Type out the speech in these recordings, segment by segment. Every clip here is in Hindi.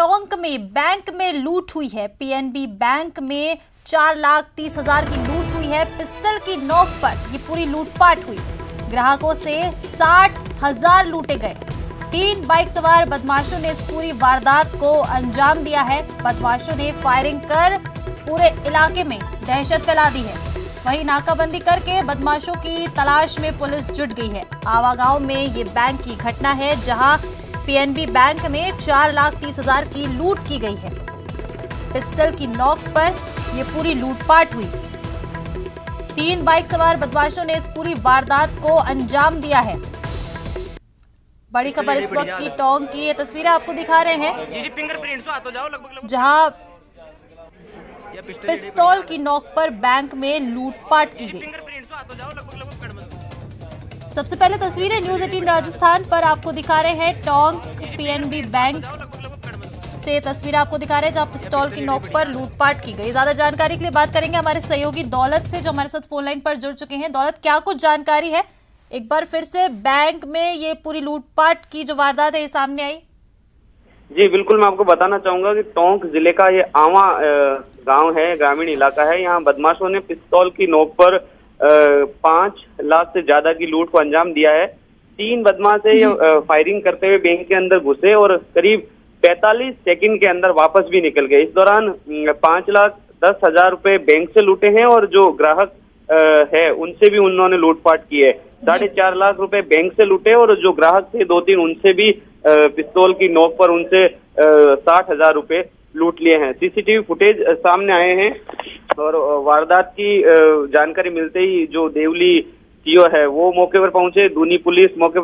टोंक में बैंक में लूट हुई है। पीएनबी बैंक में 4,30,000 की लूट हुई है। पिस्टल की नोक पर ये पूरी लूटपाट हुई। ग्राहकों से 60,000 लूटे गए। 3 बाइक सवार बदमाशों ने इस पूरी वारदात को अंजाम दिया है। बदमाशों ने फायरिंग कर पूरे इलाके में दहशत फैला दी है। वहीं नाकाबंदी करके बदमाशों की तलाश में पुलिस जुट गई है। आवागांव में ये बैंक की घटना है, जहां पीएनबी बैंक में 4,30,000 की लूट की गई है। पिस्टल की नोक पर ये पूरी लूटपाट हुई। 3 बाइक सवार बदमाशों ने इस पूरी वारदात को अंजाम दिया है। बड़ी खबर इस वक्त की टोंक की ये तस्वीरें आपको दिखा रहे हैं, जहां पिस्तौल की नोक पर बैंक में लूटपाट की गई। सबसे पहले तस्वीरें न्यूज़ 18 राजस्थान पर आपको दिखा रहे हैं। टोंक पीएनबी बैंक से तस्वीर आपको दिखा रहे हैं, जहां पिस्तौल की नोक पर लूटपाट की गई। ज्यादा जानकारी के लिए बात करेंगे हमारे सहयोगी दौलत से, जो हमारे साथ फोन लाइन पर जुड़ चुके हैं। दौलत, क्या कुछ जानकारी है? एक बार फिर से बैंक में ये पूरी लूटपाट की जो वारदात है ये सामने आई। जी बिल्कुल, मैं आपको बताना चाहूंगा कि टोंक जिले का ये आवा गांव है, ग्रामीण इलाका है। यहाँ बदमाशों ने पिस्तौल की नोक पर 5 लाख से ज्यादा की लूट को अंजाम दिया है। 3 बदमाश है ये फायरिंग करते हुए बैंक के अंदर घुसे और करीब 45 सेकंड के अंदर वापस भी निकल गए। इस दौरान 5,10,000 रुपए बैंक से लूटे हैं और जो ग्राहक है उनसे भी उन्होंने लूटपाट की है। 4.5 लाख रुपए बैंक से लूटे और जो ग्राहक थे 2-3 उनसे भी पिस्तौल की नोक पर उनसे 60,000 रुपए लूट लिए हैं। सीसीटीवी फुटेज सामने आए हैं और वारदात की जानकारी मिलते ही जो देवली सीओ है वो मौके पर पहुंचे। दूनी पुलिस मौके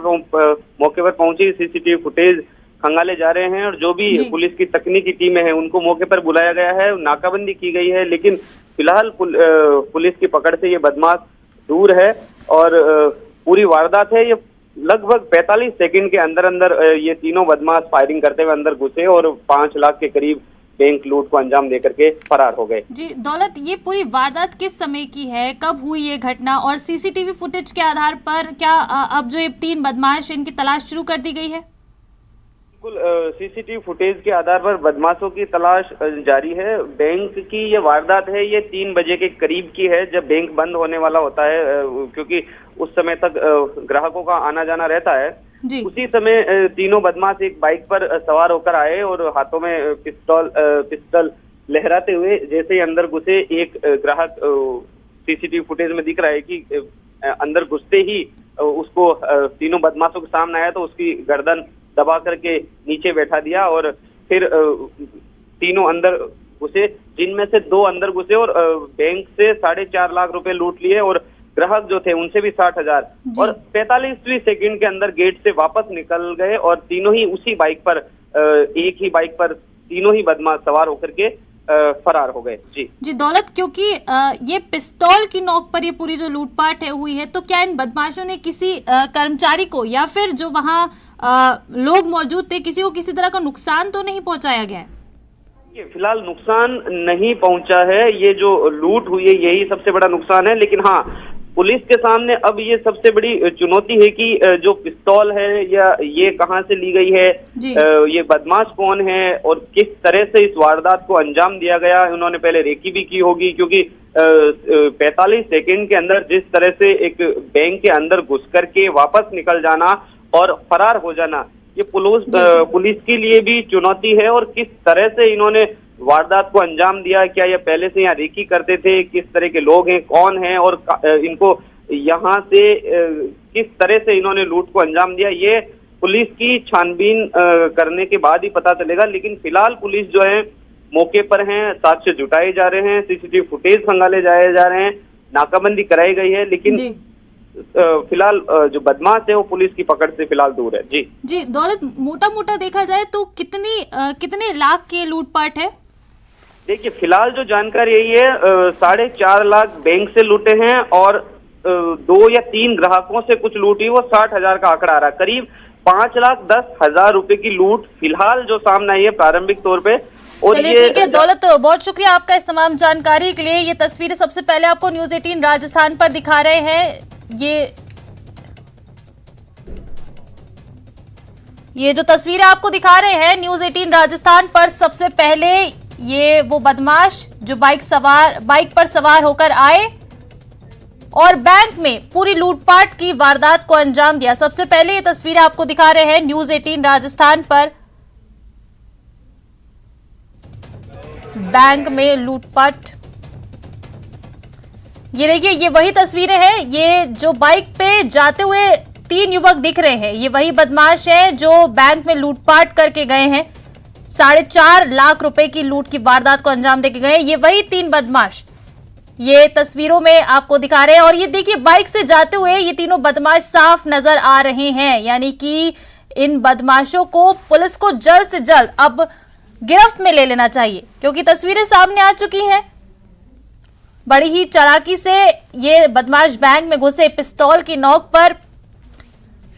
पर पहुंची। सीसीटीवी फुटेज खंगाले जा रहे हैं और जो भी पुलिस की तकनीकी टीमें हैं उनको मौके पर बुलाया गया है। नाकाबंदी की गई है, लेकिन फिलहाल पुलिस की पकड़ से ये बदमाश दूर है और पूरी वारदात है ये लगभग 45 सेकंड के अंदर अंदर ये तीनों बदमाश फायरिंग करते हुए अंदर घुसे और 5 लाख के करीब बैंक लूट को अंजाम देकर के फरार हो गए। जी दौलत, ये पूरी वारदात किस समय की है, कब हुई ये घटना, और सीसीटीवी फुटेज के आधार पर क्या अब जो ये 3 बदमाश इनकी तलाश शुरू कर दी गई है? बिल्कुल, सीसीटीवी फुटेज के आधार पर बदमाशों की तलाश जारी है। बैंक की ये वारदात है ये 3 बजे के करीब की है, जब बैंक बंद होने वाला होता है, क्योंकि उस समय तक ग्राहकों का आना जाना रहता है। उसी समय तीनों बदमाश एक बाइक पर सवार होकर आए और हाथों में पिस्टल लहराते हुए जैसे ही अंदर घुसे, एक ग्राहक सीसीटीवी फुटेज में दिख रहा है कि अंदर घुसते ही उसको तीनों बदमाशों के सामने आया तो उसकी गर्दन दबा करके नीचे बैठा दिया और फिर तीनों अंदर घुसे, जिनमें से 2 अंदर घुसे और बैंक से 4.5 लाख रुपए लूट लिए और ग्राहक जो थे उनसे भी 60,000 और 45वीं सेकंड के अंदर गेट से वापस निकल गए और तीनों ही उसी बाइक पर एक ही बाइक पर तीनों ही बदमाश सवार होकर के फरार हो गए। जी दौलत, क्योंकि ये पिस्तौल की नोक पर ये पूरी जो लूटपाट हुई है, तो क्या इन बदमाशों ने किसी कर्मचारी को या फिर जो वहाँ लोग मौजूद थे किसी को किसी तरह का नुकसान तो नहीं पहुंचाया गया है? फिलहाल नुकसान नहीं पहुंचा है। ये जो लूट हुई है यही सबसे बड़ा नुकसान है, लेकिन हाँ, पुलिस के सामने अब ये सबसे बड़ी चुनौती है कि जो पिस्तौल है या ये कहां से ली गई है, ये बदमाश कौन है और किस तरह से इस वारदात को अंजाम दिया गया। उन्होंने पहले रेकी भी की होगी, क्योंकि 45 सेकंड के अंदर जिस तरह से एक बैंक के अंदर घुस करके वापस निकल जाना और फरार हो जाना, ये पुलिस के लिए भी चुनौती है। और किस तरह से इन्होंने वारदात को अंजाम दिया, क्या ये पहले से यहाँ रेकी करते थे, किस तरह के लोग हैं, कौन हैं और इनको यहाँ से किस तरह से इन्होंने लूट को अंजाम दिया, ये पुलिस की छानबीन करने के बाद ही पता चलेगा। लेकिन फिलहाल पुलिस जो है मौके पर है, साक्ष्य जुटाए जा रहे हैं, सीसीटीवी फुटेज खंगाले जाए जा रहे हैं, नाकाबंदी कराई गई है, लेकिन फिलहाल जो बदमाश है वो पुलिस की पकड़ से फिलहाल दूर है। जी दौलत, मोटा देखा जाए तो कितने लाख की लूटपाट है? देखिए, फिलहाल जो जानकारी यही है 4.5 लाख बैंक से लूटे हैं और 2 या 3 ग्राहकों से कुछ लूटी, वो 60,000 का आंकड़ा आ रहा है। करीब 5,10,000 रुपए की लूट फिलहाल जो सामने आई है प्रारंभिक तौर पे। और ये ठीक है दौलत, बहुत शुक्रिया आपका इस तमाम जानकारी के लिए। ये तस्वीरें सबसे पहले आपको न्यूज़ 18 राजस्थान पर दिखा रहे हैं। ये ये जो तस्वीरें आपको दिखा रहे हैं न्यूज 18 राजस्थान पर, सबसे पहले ये वो बदमाश जो बाइक पर सवार होकर आए और बैंक में पूरी लूटपाट की वारदात को अंजाम दिया। सबसे पहले ये तस्वीरें आपको दिखा रहे हैं न्यूज 18 राजस्थान पर, बैंक में लूटपाट। ये देखिए, ये वही तस्वीरें हैं। ये जो बाइक पे जाते हुए 3 युवक दिख रहे हैं, ये वही बदमाश है जो बैंक में लूटपाट करके गए हैं। 4.5 लाख रुपए की लूट की वारदात को अंजाम देके गए। ये वही 3 बदमाश ये तस्वीरों में आपको दिखा रहे हैं। और ये देखिए, बाइक से जाते हुए ये तीनों बदमाश साफ नजर आ रहे हैं। यानी कि इन बदमाशों को पुलिस को जल्द से जल्द अब गिरफ्त में ले लेना चाहिए, क्योंकि तस्वीरें सामने आ चुकी हैं। बड़ी ही चालाकी से ये बदमाश बैंक में घुसे, पिस्तौल की नोक पर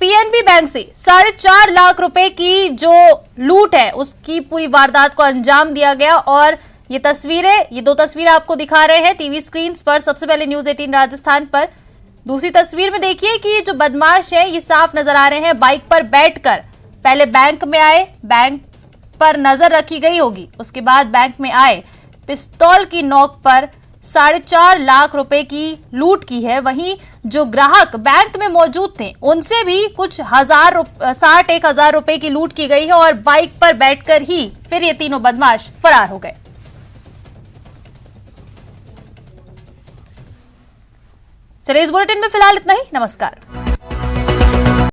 पीएनबी बैंक से 4.5 लाख रुपए की जो लूट है उसकी पूरी वारदात को अंजाम दिया गया। और ये 2 तस्वीरें आपको दिखा रहे हैं टीवी स्क्रीन पर। सबसे पहले न्यूज 18 राजस्थान पर, दूसरी तस्वीर में देखिए कि जो बदमाश है ये साफ नजर आ रहे हैं। बाइक पर बैठकर पहले बैंक में आए, बैंक पर नजर रखी गई होगी, उसके बाद बैंक में आए, पिस्तौल की नोक पर 4.5 लाख रुपए की लूट की है। वहीं जो ग्राहक बैंक में मौजूद थे उनसे भी कुछ 1,000 रुपए की लूट की गई है और बाइक पर बैठकर ही फिर ये तीनों बदमाश फरार हो गए। चलिए, इस बुलेटिन में फिलहाल इतना ही। नमस्कार।